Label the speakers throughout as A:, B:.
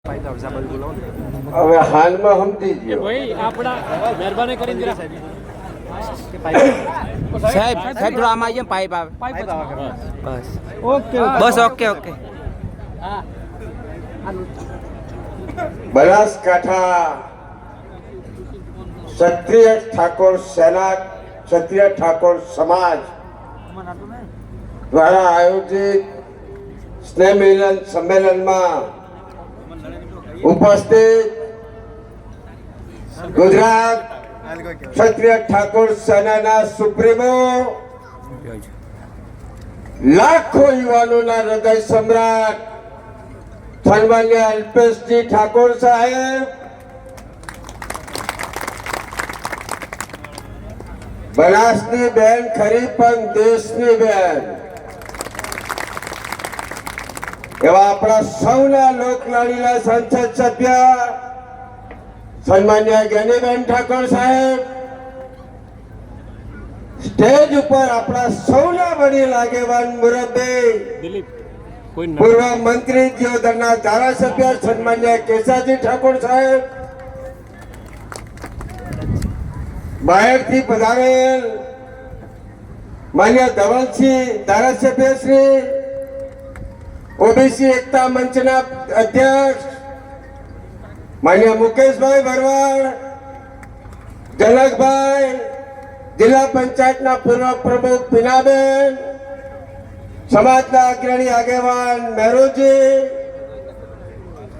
A: હવે હાલમાં સમજી ગયો
B: ભાઈ આપડા મહેરબાની કરીને જરા
C: સાહેબ થોડા આમાં આવીએ પાઇપ આવે બસ બસ ઓકે ઓકે
A: બનાસકાંઠા ક્ષત્રિય ઠાકોર સેના ક્ષત્રિય ઠાકોર સમાજ દ્વારા આયોજિત સ્નેહ મિલન સંમેલનમાં ઉપસ્થિત ગુજરાત ક્ષત્રિય ઠાકોર સેનાના સુપ્રીમો લાખો યુવાનોના હૃદય સમ્રાટ સન્માનીય અલ્પેશજી ઠાકોર સાહેબ, બનાસની બેન ખરી પણ દેશની બેન એવા આપણા સૌના લોકલાડીલા સંસદ સભ્ય સન્માનીય જ્ઞાનીબેન ઠાકોર સાહેબ, સ્ટેજ ઉપર આપણા સૌના વડીલ આગેવાન મુરબ્બી પૂર્વ મંત્રી દિયોદરના ધારાસભ્ય સન્માનીય કેશાજી ઠાકોર સાહેબ, બહારથી પધારેલ માન્ય ધવલસિંહ ધારાસભ્ય શ્રી, ઓબીસી એકતા મંચના અધ્યક્ષ માન્ય મુકેશભાઈ ભરવાડ, જનકભાઈ, જિલ્લા પંચાયતના પૂર્વ પ્રમુખ પીનાબેન, સમાજના અગ્રણી આગેવાન મહેરુજી,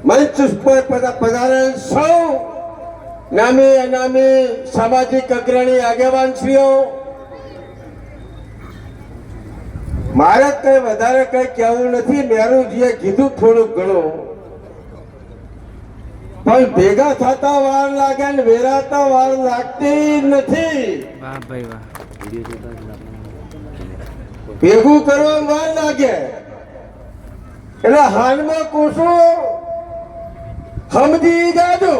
A: મંચ ઉપર પધારેલ સૌ નામી અનામી સામાજિક અગ્રણી આગેવાન શ્રીઓ, મારે કઈ વધારે કઈ કહેવું નથી. મહેરુજીએ કીધું થોડું ઘણું, પણ ભેગા થતા વાર લાગે ને વેરાતા વાર લાગતી નથી.
C: વાહ ભાઈ વાહ,
A: ભેગું કરવા વાર લાગે એટલે હાલમાં કોશો સમજી જાજો.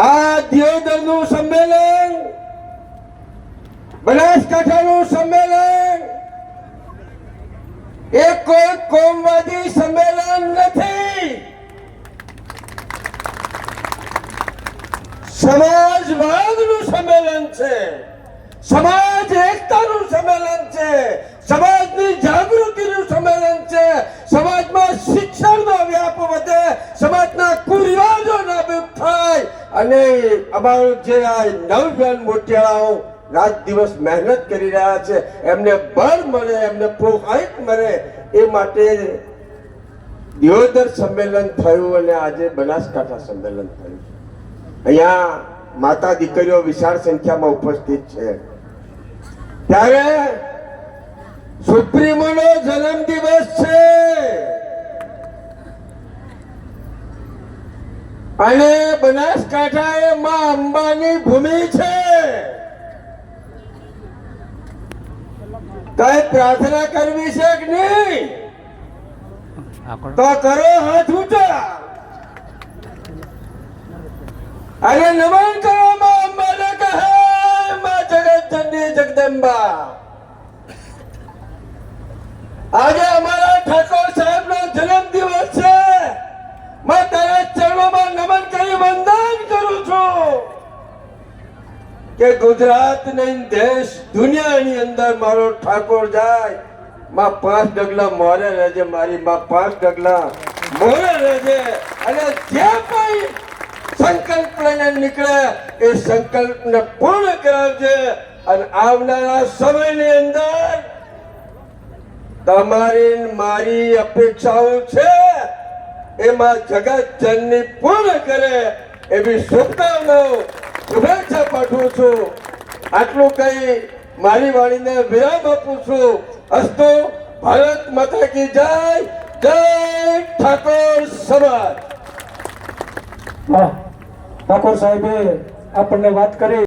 A: આ દિયોદરનું સંમેલન, બનાસકાંઠાનું સંમેલન એ કોઈ કોમવાદી સંમેલન નથી, સમાજવાદનું સંમેલન છે, સમાજ એકતાનું સંમેલન છે, સમાજની જાગૃતિનું સંમેલન છે, સમાજમાં શિક્ષણનો વ્યાપ વધે, સમાજના કુરિવાજો નાબૂદ થાય અને અમારું જે આ નવજવાન મોટિયાળાઓ રાત દિવસ મહેનત કરી રહ્યા છે એમને બળ મળે, એમને પ્રોત્સાહિત મળે એ માટે દિયોદર સંમેલન થયું અને આજે બનાસકાંઠા સંમેલન થયું. અહીંયા માતા દીકરીઓ વિશાળ સંખ્યામાં ઉપસ્થિત છે. ત્યારે સુપ્રીમોનો જન્મ દિવસ છે અને બનાસકાંઠા એ માં અંબાની ભૂમિ છે. કઈ પ્રાર્થના કરવી છે કે નહીં? તો કરો હાથ ઊંચા અને નમન કરો માં અંબાને, કહે માં જગત જનની જગદંબા. આજે અમારા ઠાકોર સાહેબ નો જન્મ દિવસ છે. मैं तेरे चरणों में नमन કરી વંદન કરું છું કે ગુજરાત નહીં દેશ દુનિયાની અંદર મારો ઠાકોર જાય. માં 5 ડગલા મોરે રહેજે, મારી માં 5 ડગલા મોરે રહેજે અને જે કોઈ સંકલ્પ લઈને નીકળે એ સંકલ્પને પૂર્ણ કરાવજે. અને આવનારા સમયની અંદર તમારી મારી અપેક્ષાઓ છે એમાં જગત જનની પૂર્ણ કરે એવી શુભકામનાઓ શુભેચ્છા પાઠવું છું. આટલું કઈ મારી વાણીને વિરામ આપું છું. અસ્તુ ભારત માતા કી જય, જય ઠાકોર સમાજ.
D: ઠાકોર સાહેબે આપણને વાત કરી.